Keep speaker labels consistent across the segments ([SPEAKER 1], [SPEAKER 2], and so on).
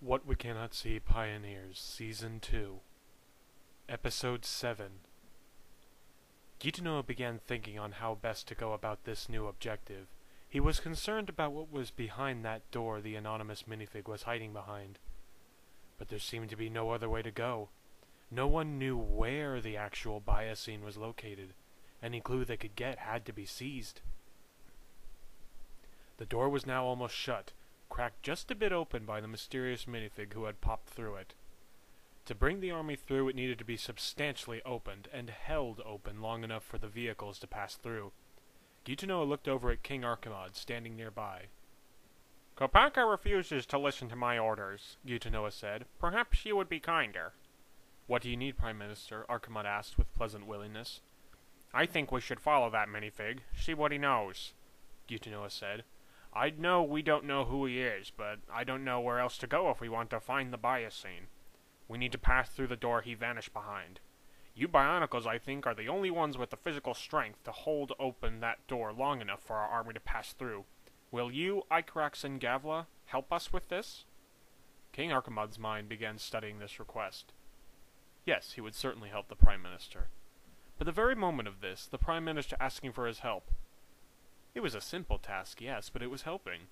[SPEAKER 1] What We Cannot See Pioneers, Season 2, Episode 7. Gitonoa began thinking on how best to go about this new objective. He was concerned about what was behind that door the anonymous minifig was hiding behind. But there seemed to be no other way to go. No one knew where the actual bioscene was located. Any clue they could get had to be seized. The door was now almost shut, cracked just a bit open by the mysterious minifig who had popped through it. To bring the army through, it needed to be substantially opened, and held open long enough for the vehicles to pass through. Gitonoa looked over at King Archimod, standing nearby.
[SPEAKER 2] Kopaka refuses to listen to my orders, Gitonoa said. Perhaps you would be kinder.
[SPEAKER 1] What do you need, Prime Minister? Archimod asked with pleasant willingness.
[SPEAKER 2] I think we should follow that minifig, see what he knows, Gitonoa said. I know we don't know who he is, but I don't know where else to go if we want to find the bioscene. We need to pass through the door he vanished behind. You Bionicles, I think, are the only ones with the physical strength to hold open that door long enough for our army to pass through. Will you, Icarax and Gavla, help us with this?
[SPEAKER 1] King Archimod's mind began studying this request. Yes, he would certainly help the Prime Minister. But the very moment of this, the Prime Minister asking for his help. It was a simple task, yes, but it was helping.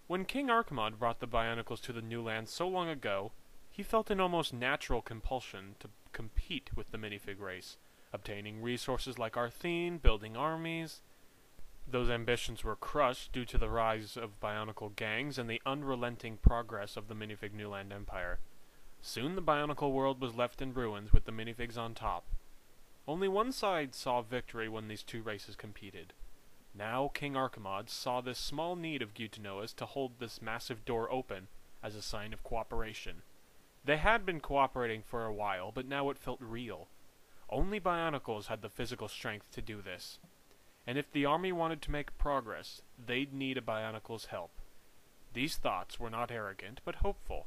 [SPEAKER 1] When King Archimod brought the Bionicles to the new land so long ago, he felt an almost natural compulsion to compete with the minifig race, obtaining resources like Arthene, building armies. Those ambitions were crushed due to the rise of Bionicle gangs and the unrelenting progress of the minifig New Land Empire. Soon the Bionicle world was left in ruins with the minifigs on top. Only one side saw victory when these two races competed. Now King Archimod saw this small need of Gitonoa's to hold this massive door open as a sign of cooperation. They had been cooperating for a while, but now it felt real. Only Bionicles had the physical strength to do this. And if the army wanted to make progress, they'd need a Bionicle's help. These thoughts were not arrogant, but hopeful.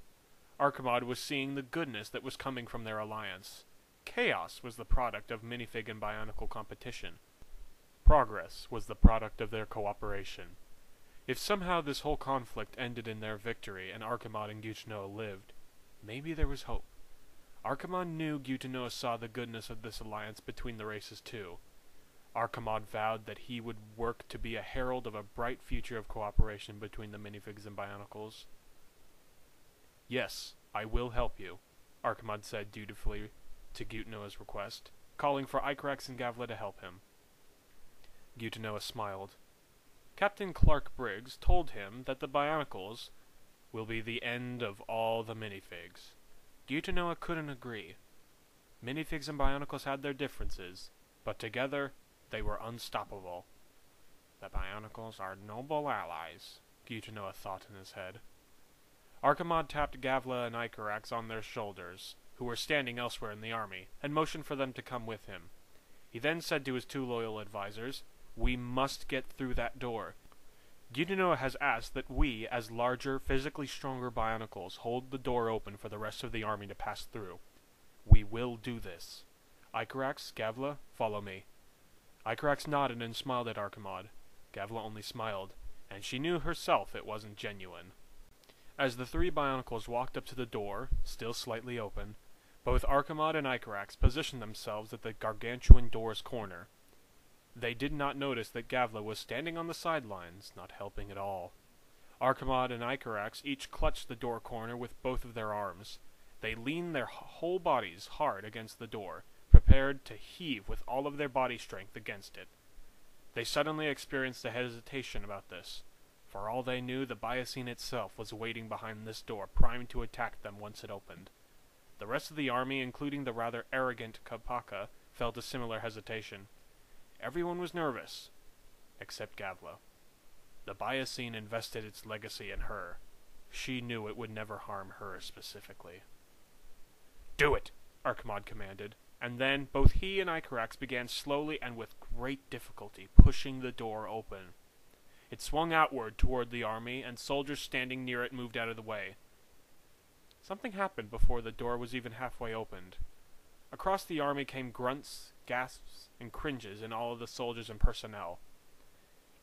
[SPEAKER 1] Archimod was seeing the goodness that was coming from their alliance. Chaos was the product of minifig and Bionicle competition. Progress was the product of their cooperation. If somehow this whole conflict ended in their victory and Archimod and Gitonoa lived, maybe there was hope. Archimod knew Gitonoa saw the goodness of this alliance between the races too. Archimod vowed that he would work to be a herald of a bright future of cooperation between the minifigs and Bionicles. Yes, I will help you, Archimod said dutifully to Gitonoa's request, calling for Icarax and Gavla to help him. Gitonoa smiled. Captain Clark Briggs told him that the Bionicles will be the end of all the minifigs. Gitonoa couldn't agree. Minifigs and Bionicles had their differences, but together they were unstoppable.
[SPEAKER 2] The Bionicles are noble allies,
[SPEAKER 1] Gitonoa thought in his head. Archimod tapped Gavla and Icarax on their shoulders, who were standing elsewhere in the army, and motioned for them to come with him. He then said to his two loyal advisors, "We must get through that door. Gitonoa has asked that we, as larger, physically stronger Bionicles, hold the door open for the rest of the army to pass through. We will do this. Icarax, Gavla, follow me." Icarax nodded and smiled at Archimod. Gavla only smiled, and she knew herself it wasn't genuine. As the three Bionicles walked up to the door, still slightly open, both Archimod and Icarax positioned themselves at the gargantuan door's corner. They did not notice that Gavla was standing on the sidelines, not helping at all. Archimod and Icarax each clutched the door corner with both of their arms. They leaned their whole bodies hard against the door, prepared to heave with all of their body strength against it. They suddenly experienced a hesitation about this. For all they knew, the bioscene itself was waiting behind this door, primed to attack them once it opened. The rest of the army, including the rather arrogant Kopaka, felt a similar hesitation. Everyone was nervous, except Gavla. The bioscene invested its legacy in her. She knew it would never harm her specifically. "Do it!" Archimod commanded, and then both he and Icarax began slowly and with great difficulty pushing the door open. It swung outward toward the army, and soldiers standing near it moved out of the way. Something happened before the door was even halfway opened. Across the army came grunts, gasps, and cringes in all of the soldiers and personnel.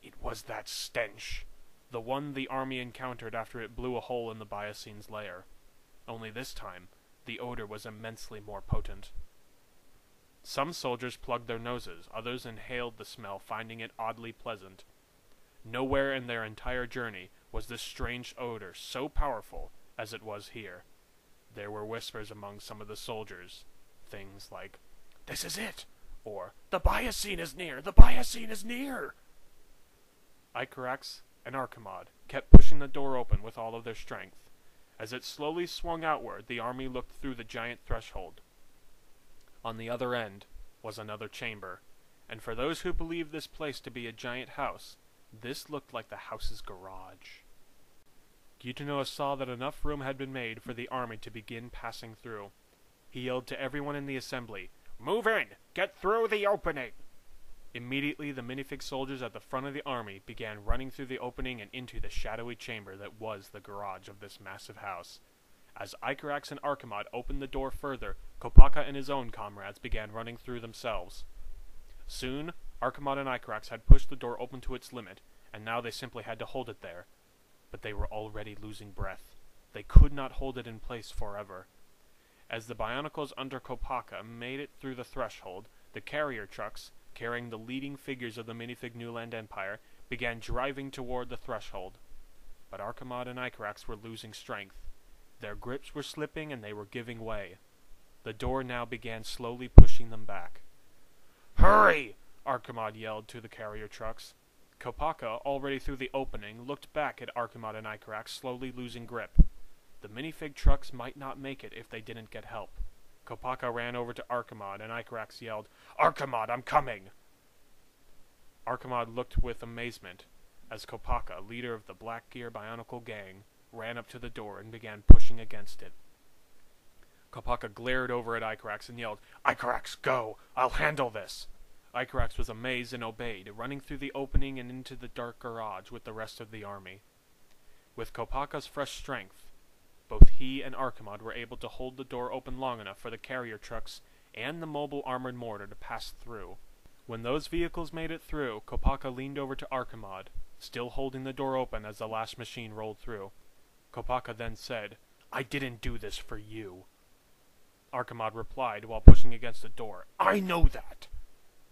[SPEAKER 1] It was that stench, the one the army encountered after it blew a hole in the Bioscene's lair. only this time, the odor was immensely more potent. Some soldiers plugged their noses, others inhaled the smell, finding it oddly pleasant. Nowhere in their entire journey was this strange odor so powerful as it was here. There were whispers among some of the soldiers, things like, "This is it!" or "The Biocene is near! The Biocene is near!" Icarax and Archimod kept pushing the door open with all of their strength. As it slowly swung outward, the army looked through the giant threshold. On the other end was another chamber, and for those who believed this place to be a giant house, this looked like the house's garage. Gyutonoa saw that enough room had been made for the army to begin passing through. He yelled to everyone in the assembly, "Move in! Get through the opening!" Immediately, the minifig soldiers at the front of the army began running through the opening and into the shadowy chamber that was the garage of this massive house. As Icarax and Archimod opened the door further, Kopaka and his own comrades began running through themselves. Soon, Archimod and Icarax had pushed the door open to its limit, and now they simply had to hold it there. But they were already losing breath. They could not hold it in place forever. As the Bionicles under Kopaka made it through the threshold, the carrier trucks, carrying the leading figures of the minifig Newland Empire, began driving toward the threshold. But Archimod and Icarax were losing strength. Their grips were slipping and they were giving way. The door now began slowly pushing them back. "Hurry!" Archimod yelled to the carrier trucks. Kopaka, already through the opening, looked back at Archimod and Icarax, slowly losing grip. The minifig trucks might not make it if they didn't get help. Kopaka ran over to Archimod, and Icarax yelled, "Archimod, I'm coming!" Archimod looked with amazement as Kopaka, leader of the Blackgear Bionicle gang, ran up to the door and began pushing against it. Kopaka glared over at Icarax and yelled, "Icarax, go! I'll handle this!" Icarax was amazed and obeyed, running through the opening and into the dark garage with the rest of the army. With Kopaka's fresh strength, both he and Archimod were able to hold the door open long enough for the carrier trucks and the mobile armored mortar to pass through. When those vehicles made it through, Kopaka leaned over to Archimod, still holding the door open as the last machine rolled through. Kopaka then said, "I didn't do this for you." Archimod replied while pushing against the door, "I know that!"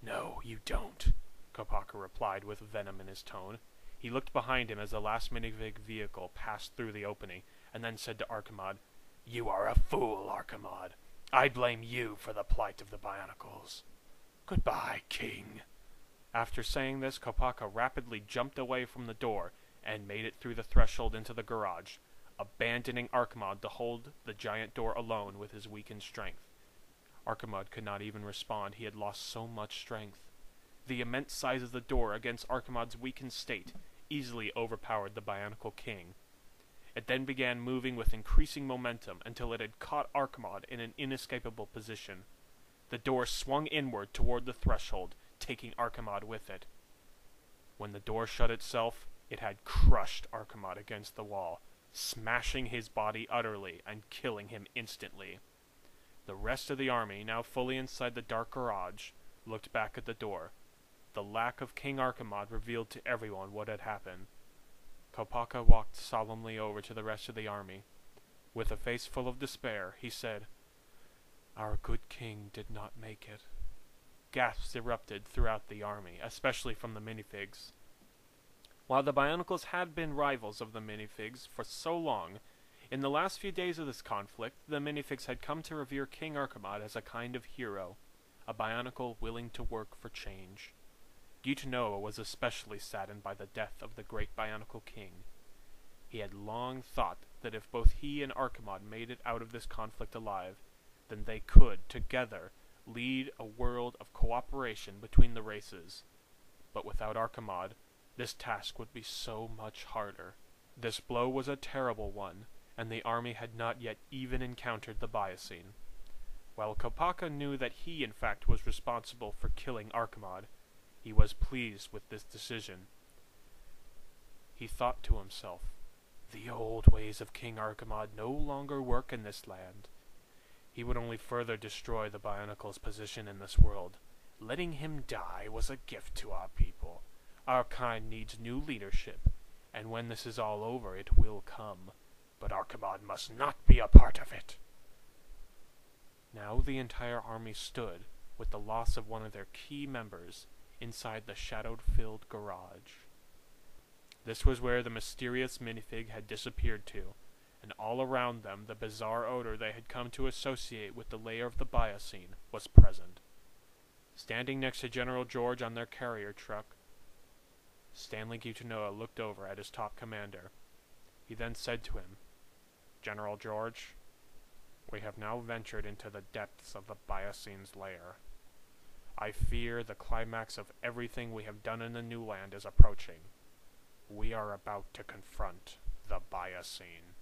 [SPEAKER 1] "No, you don't," Kopaka replied with venom in his tone. He looked behind him as the last minifig vehicle passed through the opening, and then said to Archimod, "You are a fool, Archimod. I blame you for the plight of the Bionicles. Goodbye, King." After saying this, Kopaka rapidly jumped away from the door and made it through the threshold into the garage, abandoning Archimod to hold the giant door alone with his weakened strength. Archimod could not even respond. He had lost so much strength. The immense size of the door against Archimod's weakened state easily overpowered the Bionicle King. It then began moving with increasing momentum until it had caught Archimod in an inescapable position. The door swung inward toward the threshold, taking Archimod with it. When the door shut itself, it had crushed Archimod against the wall, smashing his body utterly and killing him instantly. The rest of the army, now fully inside the dark garage, looked back at the door. The lack of King Archimod revealed to everyone what had happened. Kopaka walked solemnly over to the rest of the army. With a face full of despair, he said, "Our good king did not make it." Gasps erupted throughout the army, especially from the minifigs. While the Bionicles had been rivals of the minifigs for so long, in the last few days of this conflict, the minifigs had come to revere King Archimod as a kind of hero, a Bionicle willing to work for change. Gyutonoa was especially saddened by the death of the great Bionicle King. He had long thought that if both he and Archimod made it out of this conflict alive, then they could, together, lead a world of cooperation between the races. But without Archimod, this task would be so much harder. This blow was a terrible one, and the army had not yet even encountered the Biocene. While Kopaka knew that he in fact was responsible for killing Archimod, he was pleased with this decision. He thought to himself, "The old ways of King Archimod no longer work in this land. He would only further destroy the Bionicle's position in this world. Letting him die was a gift to our people. Our kind needs new leadership, and when this is all over, it will come.
[SPEAKER 2] But Archimod must not be a part of it.
[SPEAKER 1] Now the entire army stood, with the loss of one of their key members, inside the shadowed-filled garage. This was where the mysterious minifig had disappeared to, and all around them the bizarre odor they had come to associate with the lair of the Bioscene was present. Standing next to General George on their carrier truck, Stanley Gutanoa looked over at his top commander. He then said to him, "General George, we have now ventured into the depths of the Bioscene's lair. I fear the climax of everything we have done in the New Land is approaching. We are about to confront the Bioscene."